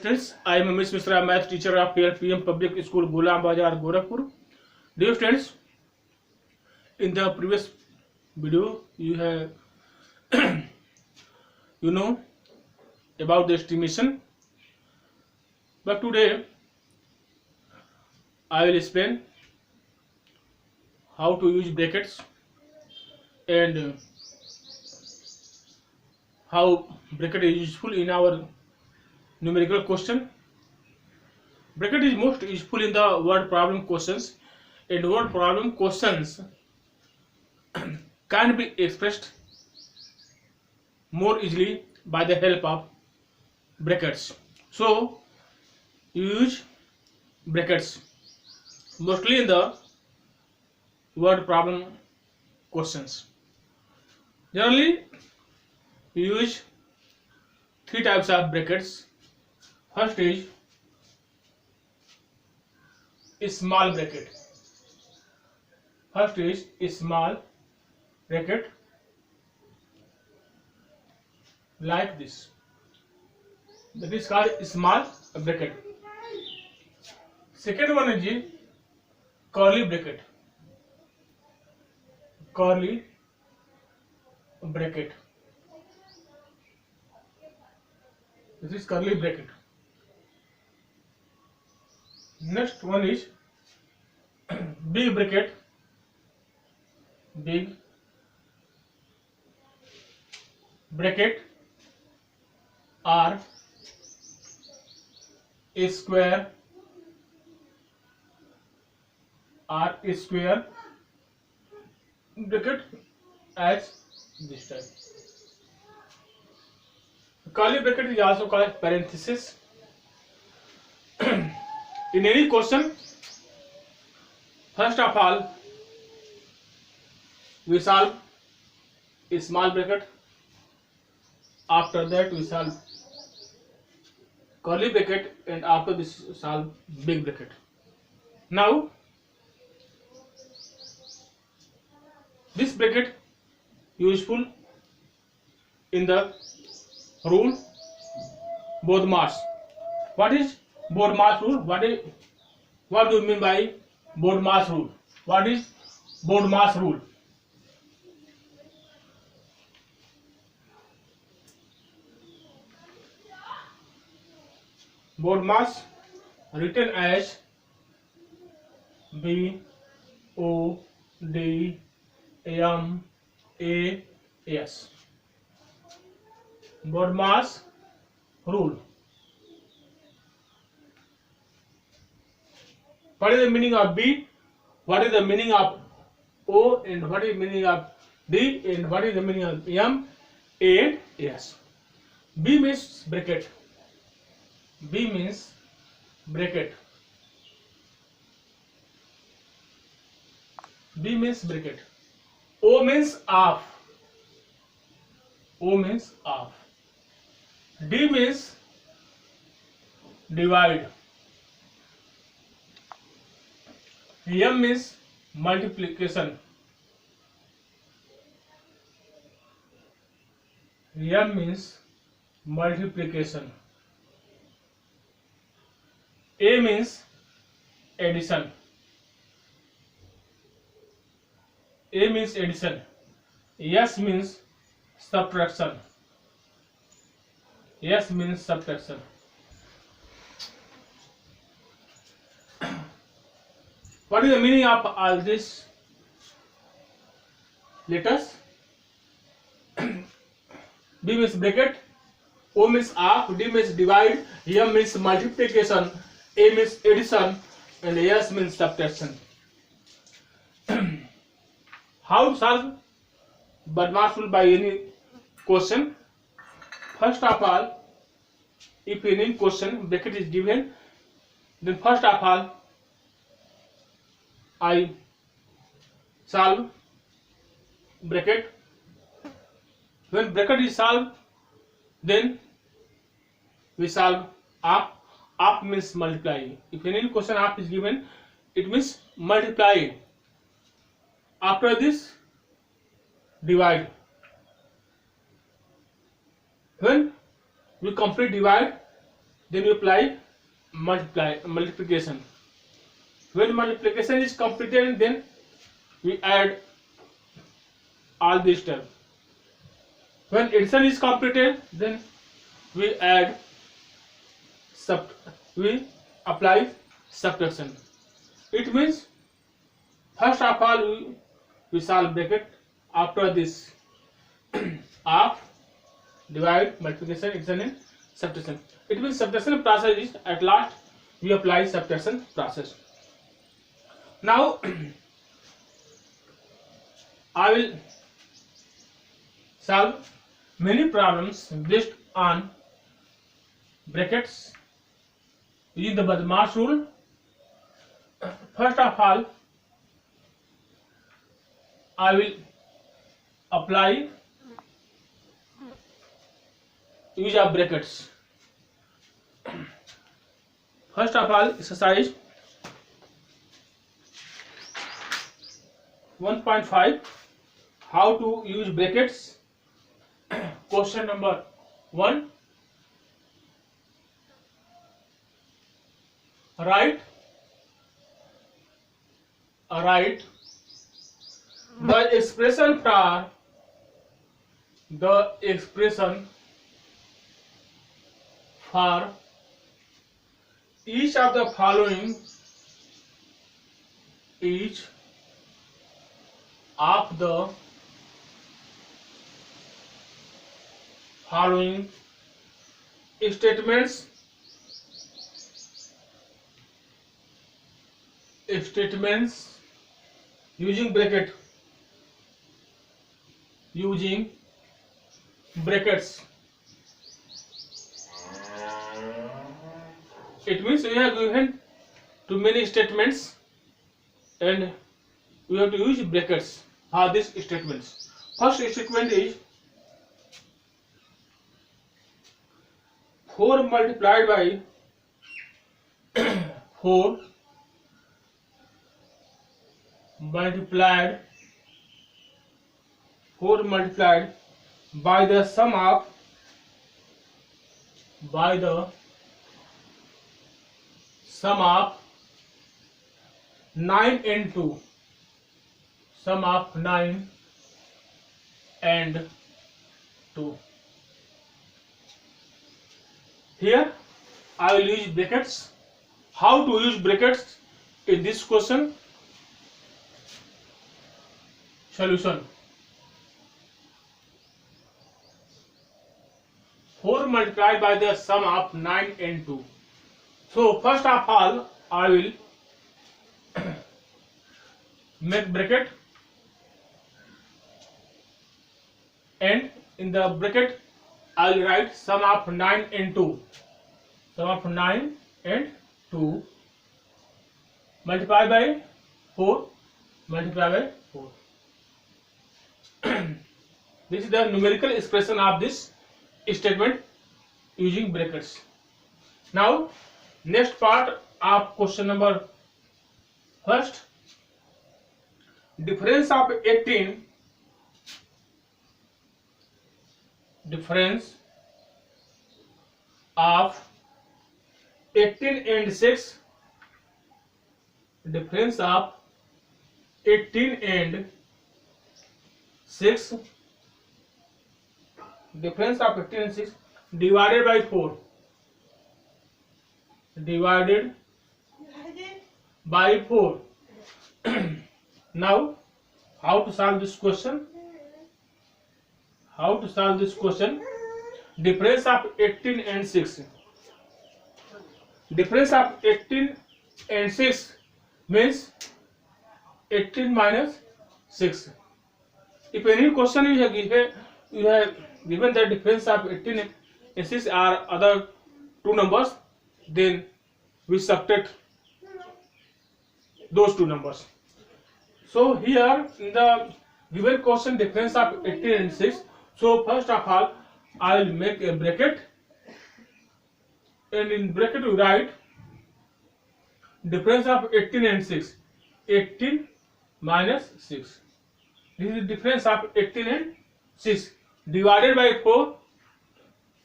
students, I am Ms. Mishra, math teacher of PLPM Public School, Gulam Bazar, Gorakhpur. Dear students, in the previous video, you have you know about the estimation, but today I will explain how to use brackets and how bracket is useful in our numerical question. Bracket is most useful in the word problem questions, and word problem questions can be expressed more easily by the help of brackets. So use brackets mostly in the word problem questions. Generally we use three types of brackets. First is small bracket. First is small bracket like this. That is called small bracket. Second one is curly bracket. Curly bracket. This is curly bracket. Next one is big bracket. Big bracket or a square bracket as this type. Curly bracket is also called parenthesis. In any question, first of all, we solve a small bracket. After that, we solve curly bracket, and after this, solve big bracket. Now, this bracket useful in the rule BODMAS. What is BODMAS rule? What do you mean by BODMAS rule? What is BODMAS rule? BODMAS written as BODMAS. BODMAS rule. What is the meaning of B? What is the meaning of O? And what is the meaning of D? And what is the meaning of M, A, and S? B means bracket. B means bracket. B means bracket. O means off. O means off. D means divide. M means multiplication. M means multiplication. A means addition. A means addition. S means subtraction. S means subtraction. What is the meaning of all these letters? B means bracket, O means half, D means divide, M means multiplication, A means addition, and S means subtraction. How to solve BODMAS rule by any question? First of all, if in any question bracket is given, then first of all I solve bracket. When bracket is solved, then we solve half. Half means multiply. If in any question half is given, it means multiply. After this, divide. When we complete divide, then we apply multiplication. When multiplication is completed, then we add all these terms. When addition is completed, then we apply subtraction. It means first of all we solve bracket. After this half, divide, multiplication, addition and subtraction. It means subtraction process is at last we apply subtraction process. Now I will solve many problems based on brackets using the Badmash rule. First of all, I will apply use of brackets. First of all, exercise 1.5, how to use brackets. Question number 1. Write the expression for each of the following statements using brackets. It means we are given too many statements and we have to use brackets for these statements. First statement is 4 multiplied by 4 multiplied by the sum of 9 and 2. Sum of 9 and 2. Here I will use brackets. How to use brackets in this question? Solution. 4 multiplied by the sum of 9 and 2. So first of all I will make bracket, and in the bracket I will write sum of 9 and 2. Sum of 9 and 2 multiplied by 4 multiplied by 4. This is the numerical expression of this statement using brackets. Now next part of question number first, difference of 18 and 6. Difference of 18 and 6. Difference of 18 and 6 divided by 4. Divided by 4. Now how to solve this question? Difference of 18 and 6. Difference of 18 and 6 means 18 minus 6. If any question you have given the difference of 18 and 6 are other two numbers, then we subtract those two numbers. So here in the given question difference of 18 and 6, so first of all I will make a bracket, and in bracket we write difference of 18 and 6. 18 minus 6. This is the difference of 18 and 6 divided by 4,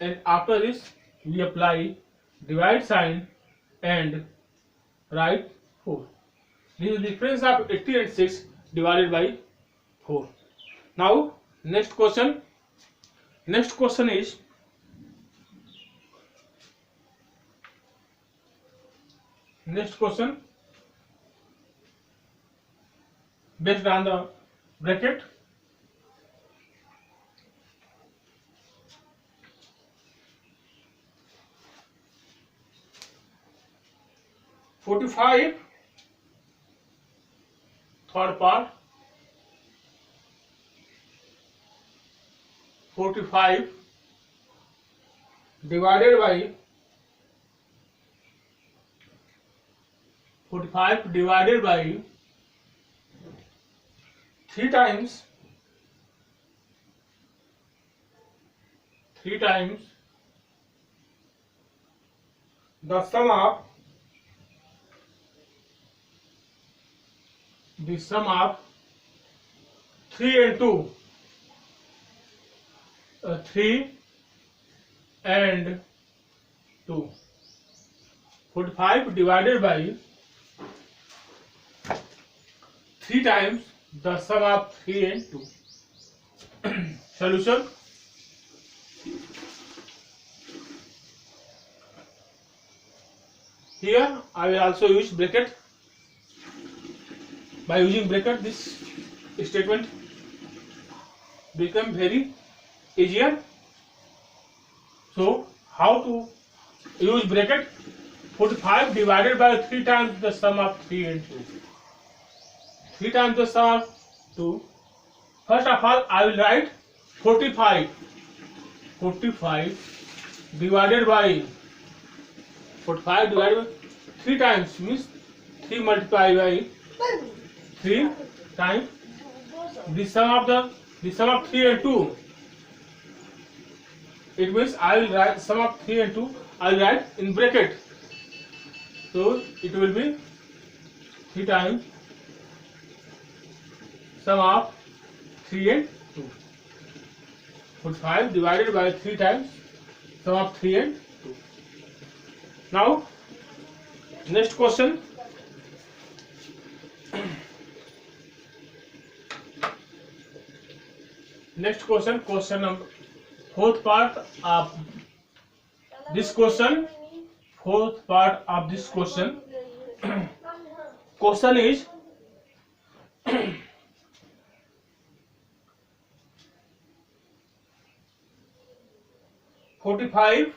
and after this we apply divide sign, and write 4. This is the difference of 80 and 6 divided by 4. Now next question. Next question is based on the bracket. 45 third part, 45 divided by 3 times the sum of 3 and 2. 3 and 2. 45 divided by 3 times the sum of 3 and 2. Solution. Here I will also use bracket. By using bracket, this statement become very easier. So how to use bracket? 45 divided by 3 times the sum of 3 and 2. 3 times the sum of 2. First of all, I will write 45 divided by 3 times means 3 multiplied by 3 times the sum of 3 and 2. It means I will write sum of 3 and 2. I will write in bracket. So it will be 3 times sum of 3 and 2. 45 divided by 3 times sum of 3 and 2. Now next question. Question number fourth part of this question. Question is 45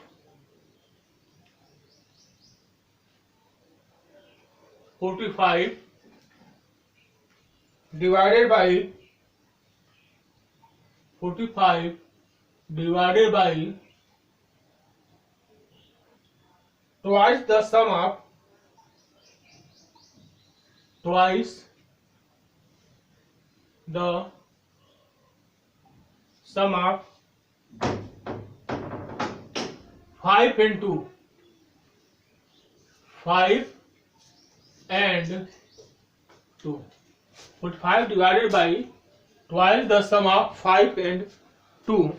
divided by 2 the sum of 5 and 2. 5 and 2. 45 divided by twice the sum of 5 and 2.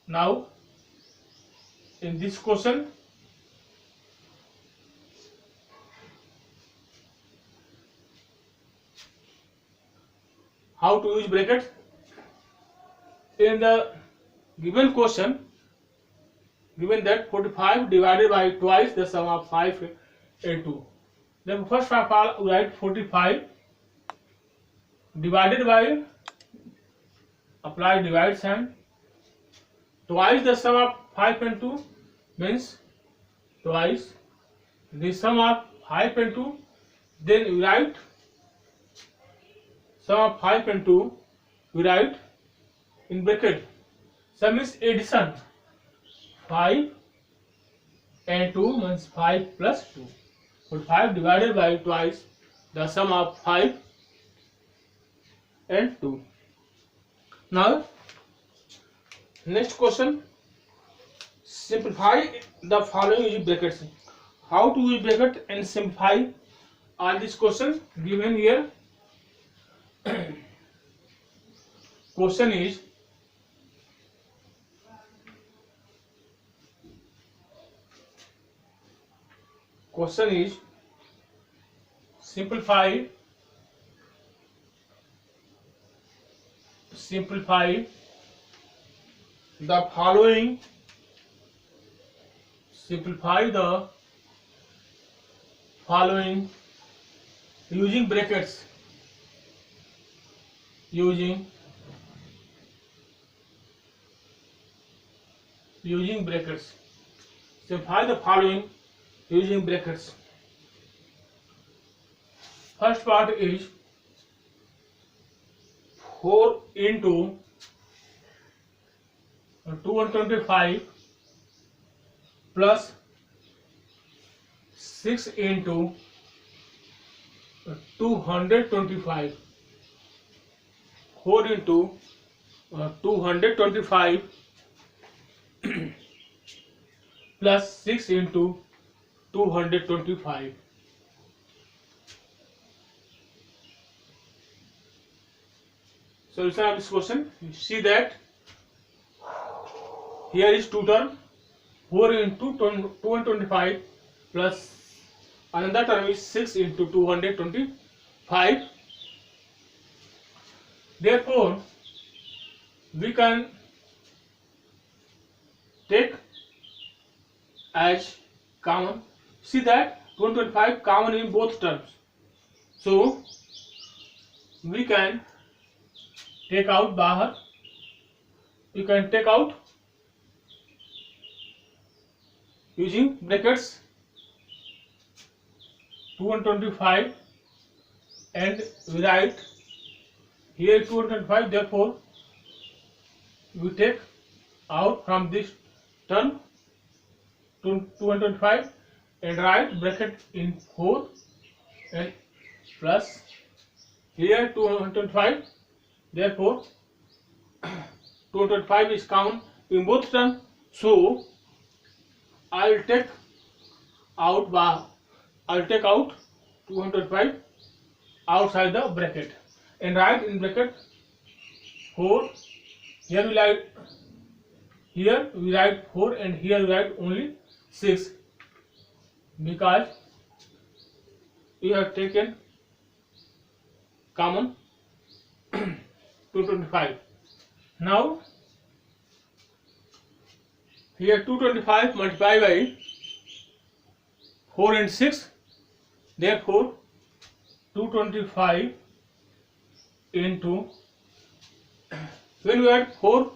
Now in this question, how to use bracket? In the given question, given that 45 divided by twice the sum of 5 and 2. Then first of all, we write 45 divided by, apply divide sign, twice the sum of 5 and 2 means twice the sum of 5 and 2. Then we write sum of 5 and 2, we write in bracket. Sum is addition. 5 and 2 means 5 plus 2. 45 divided by twice the sum of 5 and 2. Now next question, simplify the following using brackets. How to use bracket and simplify all these questions given here. Question is question is simplify the following. Simplify the following using brackets. Using brackets. Simplify the following using brackets. First part is 4 into 225 plus 6 into 225. 4 into 225 plus 6 into 225. Solution of this question, you see that here is two term, 4 into 225 plus another term is 6 into 225. Therefore, we can take as common. See that 225 common in both terms. So, we can take out bahar. You can take out using brackets 225 and we write here 225. Therefore, we take out from this term 225 and write bracket in 4 and plus here 225. Therefore, 225 is common in both terms. So, I will take out 225 outside the bracket and write in bracket 4. Here we write 4 and here we write only 6 because we have taken common 225. Now here 225 multiplied by 4 and 6. Therefore, 225 into, when we add 4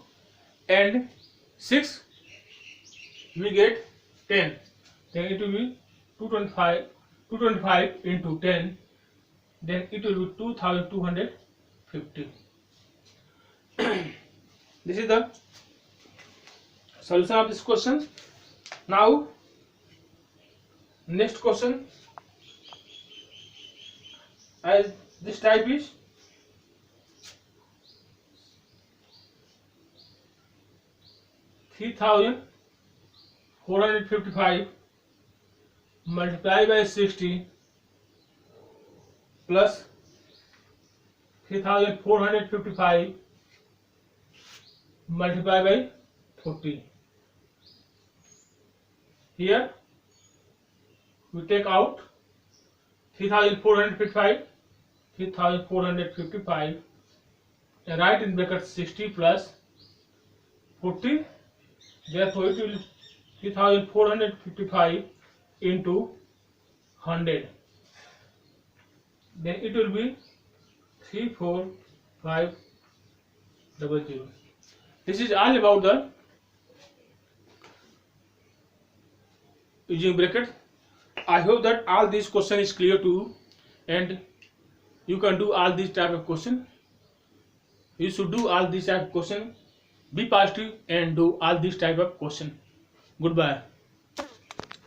and 6, we get 10. Then it will be 225 into 10. Then it will be 2250. This is the solution of this question. Now, next question, as this type is $3,455 multiplied by 60 plus 3,455 multiplied by 40. Here we take out 3,455 and write in bracket 60 plus 40. Therefore, it will 3,455 into 100. Then it will be 34500. This is all about the using bracket. I hope that all these question is clear to you and you can do all these type of question. You should do all these type of question. Be positive and do all these type of question. Goodbye.